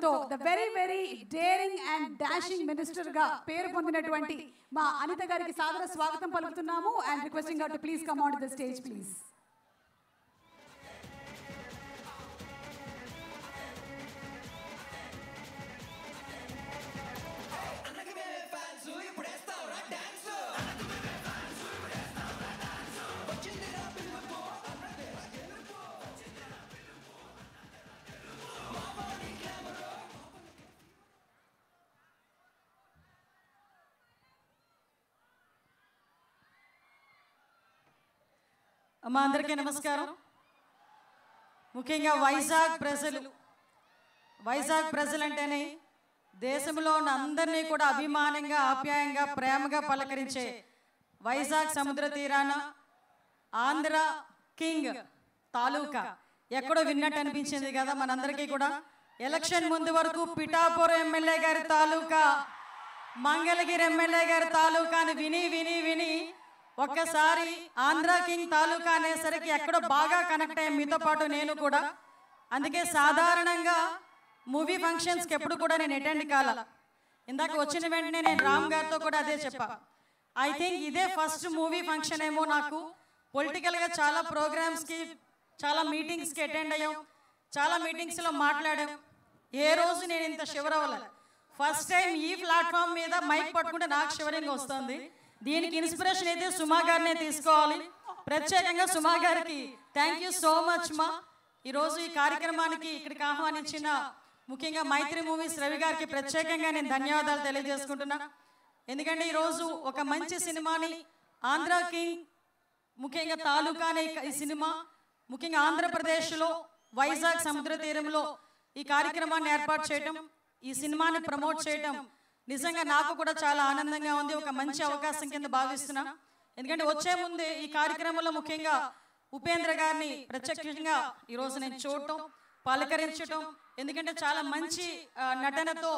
ఆశయంతో the very daring and dashing minister గా పేరు పొందినటువంటి మా అనిత గారికి సాదర స్వాగతం పలుకుతున్నాము and requesting her to please come on to the stage please. అమ్మా అందరికీ నమస్కారం. ముఖ్యంగా వైజాగ్ ప్రజలు అంటేనే దేశంలో ఉన్న అందరినీ కూడా అభిమానంగా ఆప్యాయంగా ప్రేమగా పలకరించే వైజాగ్ సముద్ర తీరాన ఆంధ్ర కింగ్ తాలూకా ఎక్కడో విన్నట్టు అనిపించింది కదా మనందరికీ కూడా. ఎలక్షన్ ముందు వరకు పిఠాపురం ఎమ్మెల్యే గారి తాలూకా, మంగళగిరి ఎమ్మెల్యే గారి తాలూకాని విని ఒక్కసారి ఆంధ్ర కింగ్ తాలూకా అనేసరికి ఎక్కడో బాగా కనెక్ట్ అయ్యాం మీతో పాటు నేను కూడా. అందుకే సాధారణంగా మూవీ ఫంక్షన్స్కి ఎప్పుడు కూడా నేను అటెండ్ కాల. ఇందాక వచ్చిన వెంటనే నేను రామ్ గారితో కూడా అదే చెప్పా. ఐ థింక్ ఇదే ఫస్ట్ మూవీ ఫంక్షన్ ఏమో నాకు. పొలిటికల్గా చాలా ప్రోగ్రామ్స్కి చాలా మీటింగ్స్కి అటెండ్ అయ్యాం, చాలా మీటింగ్స్లో మాట్లాడాం. ఏ రోజు నేను ఇంత షివర్ అవ్వలేదు. ఫస్ట్ టైం ఈ ప్లాట్ఫామ్ మీద మైక్ పట్టుకుంటే నాకు షివరింగ్ వస్తుంది. దీనికి ఇన్స్పిరేషన్ అయితే సుమా గారినే తీసుకోవాలి. ప్రత్యేకంగా సుమా గారికి థ్యాంక్ యూ సో మచ్ మా. ఈరోజు ఈ కార్యక్రమానికి ఇక్కడికి ఆహ్వానించిన ముఖ్యంగా మైత్రి మూవీస్ రవి గారికి ప్రత్యేకంగా నేను ధన్యవాదాలు తెలియజేసుకుంటున్నా. ఎందుకంటే ఈరోజు ఒక మంచి సినిమాని ఆంధ్ర కింగ్ ముఖ్యంగా తాలూకా అనే ఈ సినిమా ముఖ్యంగా ఆంధ్రప్రదేశ్లో వైజాగ్ సముద్ర తీరంలో ఈ కార్యక్రమాన్ని ఏర్పాటు చేయటం, ఈ సినిమాని ప్రమోట్ చేయటం నిజంగా నాకు కూడా చాలా ఆనందంగా ఉంది. ఒక మంచి అవకాశం కింద భావిస్తున్నా. ఎందుకంటే వచ్చే ముందే ఈ కార్యక్రమంలో ముఖ్యంగా ఉపేంద్ర గారిని ప్రత్యక్షంగా ఈరోజు నేను చూడటం, పలకరించటం, ఎందుకంటే చాలా మంచి నటనతో,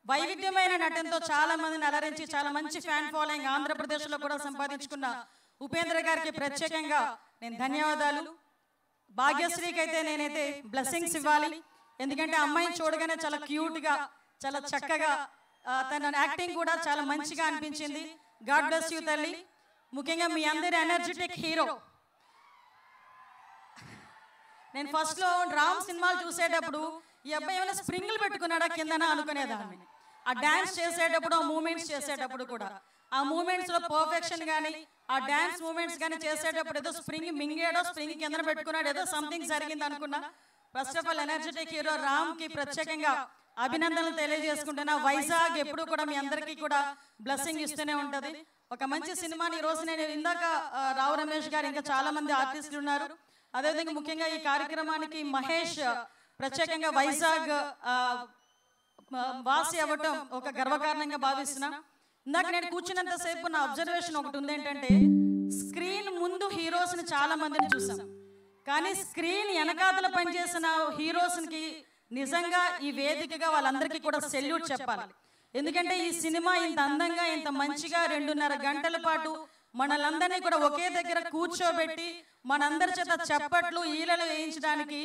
వైవిధ్యమైన నటనతో చాలా మందిని అలరించి చాలా మంచి ఫ్యాన్ ఫాలోయింగ్ ఆంధ్రప్రదేశ్లో కూడా సంపాదించుకున్న ఉపేంద్ర గారికి ప్రత్యేకంగా నేను ధన్యవాదాలు. భాగ్యశ్రీకి అయితే నేనైతే బ్లెస్సింగ్స్ ఇవ్వాలి. ఎందుకంటే అమ్మాయిని చూడగానే చాలా క్యూట్గా, చాలా చక్కగా, తన యాక్టింగ్ కూడా చాలా మంచిగా అనిపించింది. గాడ్ బ్లెస్ యూ తల్లి. ముఖ్యంగా మీ అందరి ఎనర్జెటిక్ హీరో. నేను ఫస్ట్లో రామ్ సినిమాలు చూసేటప్పుడు ఈ అబ్బాయి ఏమైనా స్ప్రింగ్లు పెట్టుకున్నాడా కిందన అనుకునేదాన్ని. ఆ డ్యాన్స్ చేసేటప్పుడు, ఆ మూమెంట్స్ చేసేటప్పుడు కూడా ఆ మూమెంట్స్లో పర్ఫెక్షన్ కానీ ఆ డ్యాన్స్ మూమెంట్స్ కానీ చేసేటప్పుడు ఏదో స్ప్రింగ్ మింగాడో, స్ప్రింగ్ కిందన పెట్టుకున్నాడు, ఏదో సంథింగ్ జరిగింది అనుకున్నా. First of all energetic hero రామ్కి ప్రత్యేకంగా అభినందనలు తెలియజేసుకుంటున్నా. వైజాగ్ ఎప్పుడు కూడా మీ అందరికీ కూడా బ్లెస్సింగ్ ఇస్తూనే ఉంటుంది. ఒక మంచి సినిమాని ఈరోజు నేను ఇందాక రావు రమేష్ గారు ఇంకా చాలా మంది ఆర్టిస్టులు ఉన్నారు. అదేవిధంగా ముఖ్యంగా ఈ కార్యక్రమానికి మహేష్ ప్రత్యేకంగా వైజాగ్ వాసి అవ్వటం ఒక గర్వకారణంగా భావిస్తున్నా. ఇందాక నేను కూర్చున్నంతసేపు నా అబ్జర్వేషన్ ఒకటి ఉంది. ఏంటంటే స్క్రీన్ ముందు హీరోస్ని చాలా మందిని చూసాం, కానీ స్క్రీన్ వెనకాతల పనిచేసిన హీరోస్కి నిజంగా ఈ వేదికగా వాళ్ళందరికీ కూడా సెల్యూట్ చెప్పాలి. ఎందుకంటే ఈ సినిమా ఇంత అందంగా, ఇంత మంచిగా 2.5 గంటల పాటు మనలందరినీ కూడా ఒకే దగ్గర కూర్చోబెట్టి మనందరి చేత చప్పట్లు ఈలలు వేయించడానికి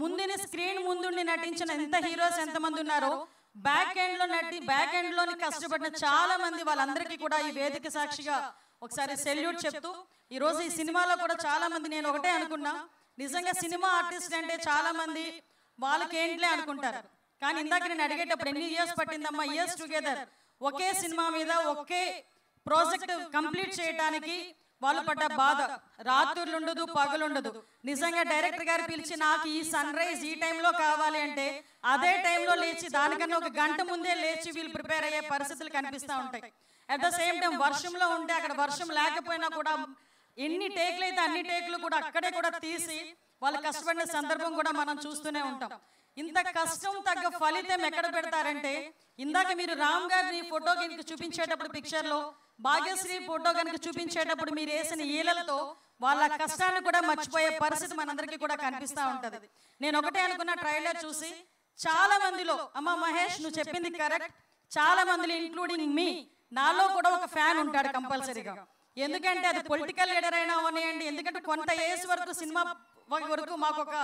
ముందుని స్క్రీన్ ముందుండి నటించిన ఎంత హీరోస్ ఎంతమంది ఉన్నారో, బ్యాక్ ఎండ్లోని కష్టపడిన చాలా మంది, వాళ్ళందరికీ కూడా ఈ వేదిక సాక్షిగా ఒకసారి సెల్యూట్ చెప్తూ, ఈరోజు ఈ సినిమాలో కూడా చాలా మంది, నేను ఒకటే అనుకున్నా, నిజంగా సినిమా ఆర్టిస్ట్ అంటే చాలా మంది వాళ్ళకి ఏంట్లే అనుకుంటారు. కానీ ఇందాక నేను అడిగేటప్పుడు ఎన్ని ఇయర్స్ పట్టిందమ్మా, ఇయర్స్ టుగెదర్ ఒకే సినిమా మీద ఒకే ప్రాజెక్ట్ కంప్లీట్ చేయడానికి వాళ్ళు పడ్డ బాధ, రాత్రులు ఉండదు, పగలు ఉండదు. నిజంగా డైరెక్టర్ గారు పిలిచి నాకు ఈ సన్ రైజ్ ఈ టైంలో కావాలి అంటే అదే టైంలో లేచి దానికన్నా 1 గంట ముందే లేచి వీళ్ళు ప్రిపేర్ అయ్యే పరిస్థితులు కనిపిస్తూ ఉంటాయి. అట్ ద సేమ్ టైం వర్షంలో ఉంటే అక్కడ వర్షం లేకపోయినా కూడా ఎన్ని టేక్లు అయితే అన్ని టేక్లు కూడా అక్కడే కూడా తీసి వాళ్ళు కష్టపడిన సందర్భం కూడా మనం చూస్తూనే ఉంటాం. ఇంత కష్టం తగ్గ ఫలితం ఎక్కడ పెడతారంటే, ఇందాక మీరు రామ్ గారిని ఫోటో కనుక చూపించేటప్పుడు పిక్చర్లో, భాగ్యశ్రీ ఫోటో కనుక చూపించేటప్పుడు మీరు వేసిన ఈలలతో వాళ్ళ కష్టాన్ని కూడా మర్చిపోయే పరిస్థితి మనందరికీ కూడా కనిపిస్తూ ఉంటుంది. నేను ఒకటే అనుకున్న ట్రైలర్ చూసి, చాలా మందిలో అమ్మ మహేష్ నువ్వు చెప్పింది కరెక్ట్, చాలా మందిలో ఇంక్లూడింగ్ మీ, నాలో కూడా ఒక ఫ్యాన్ ఉంటాడు కంపల్సరీగా. ఎందుకంటే అది పొలిటికల్ లీడర్ అయినా ఉన్నాయండి, ఎందుకంటే కొంత ఏజ్ వరకు సినిమా వరకు మాకు ఒక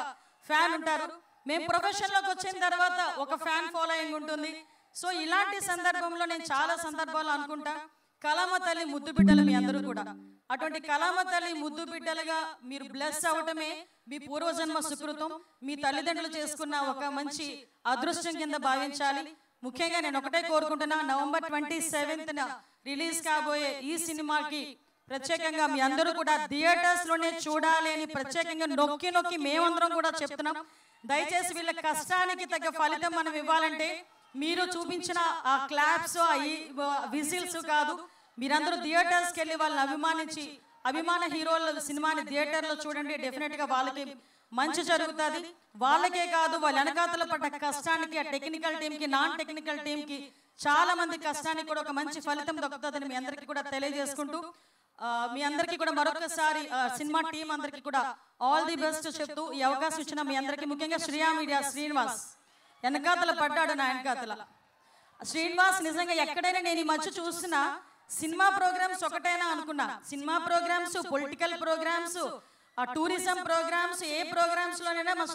ఫ్యాన్ ఉంటారు. మేము ప్రొఫెషన్లోకి వచ్చిన తర్వాత ఒక ఫ్యాన్ ఫాలోయింగ్ ఉంటుంది. సో ఇలాంటి సందర్భంలో నేను చాలా సందర్భాలు అనుకుంటా, కళామ తల్లి ముద్దు బిడ్డలు మీ అందరూ కూడా. అటువంటి కళామ తల్లి ముద్దు బిడ్డలుగా మీరు బ్లెస్ అవటమే మీ పూర్వజన్మ సుకృతం, మీ తల్లిదండ్రులు చేసుకున్న ఒక మంచి అదృష్టం కింద భావించాలి. ముఖ్యంగా నేను ఒకటే కోరుకుంటున్నా, నవంబర్ 27న రిలీజ్ కాబోయే ఈ సినిమాకి ప్రత్యేకంగా మీ అందరూ కూడా థియేటర్స్లోనే చూడాలి అని ప్రత్యేకంగా నొక్కి నొక్కి మేమందరం కూడా చెప్తున్నాం. దయచేసి వీళ్ళ కష్టానికి తగ్గ ఫలితం మనం ఇవ్వాలంటే మీరు చూపించిన ఆ క్లాప్స్, ఆ విజిల్స్ కాదు, మీరందరూ థియేటర్స్కి వెళ్ళి వాళ్ళని అభిమానించి అభిమాన హీరోల సినిమాని థియేటర్లో చూడండి. డెఫినెట్గా వాళ్ళకి మంచి జరుగుతుంది. వాళ్ళకే కాదు, వాళ్ళ వెనకాతల పడ్డ కష్టానికి, ఆ టెక్నికల్ టీంకి, నాన్ టెక్నికల్ టీంకి, చాలా మంది కష్టానికి కూడా ఒక మంచి ఫలితం దక్కుతుందని మీ అందరికీ కూడా తెలియజేసుకుంటూ, మీ అందరికీ కూడా మరొకసారి సినిమా టీం అందరికీ కూడా ఆల్ ది బెస్ట్ చెప్తూ ఈ అవకాశం ఇచ్చిన మీ అందరికీ, ముఖ్యంగా శ్రియా మీడియా శ్రీనివాస్ వెనకాతల పడ్డాడు, నా వెనకాతల శ్రీనివాస్. నిజంగా ఎక్కడైనా నేను ఈ మధ్య చూస్తున్నా సినిమా ప్రోగ్రామ్స్ ఒకటైనా అనుకున్నా, సినిమా ప్రోగ్రామ్స్, పొలిటికల్ ప్రోగ్రామ్స్, ఆ టూరిజం ప్రోగ్రామ్స్, ఏ ప్రోగ్రామ్స్లోనైనా మా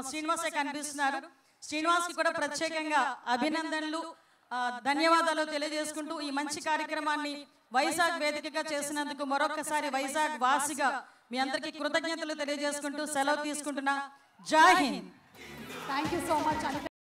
శ్రీనివాసే కనిపిస్తున్నారు. శ్రీనివాస్కి కూడా ప్రత్యేకంగా అభినందనలు, ధన్యవాదాలు తెలియజేసుకుంటూ ఈ మంచి కార్యక్రమాన్ని వైజాగ్ వేదికగా చేసినందుకు మరొకసారి వైజాగ్ వాసిగా మీ అందరికీ కృతజ్ఞతలు తెలియజేసుకుంటూ సెలవు తీసుకుంటున్నా. జై Hind. Thank you so much.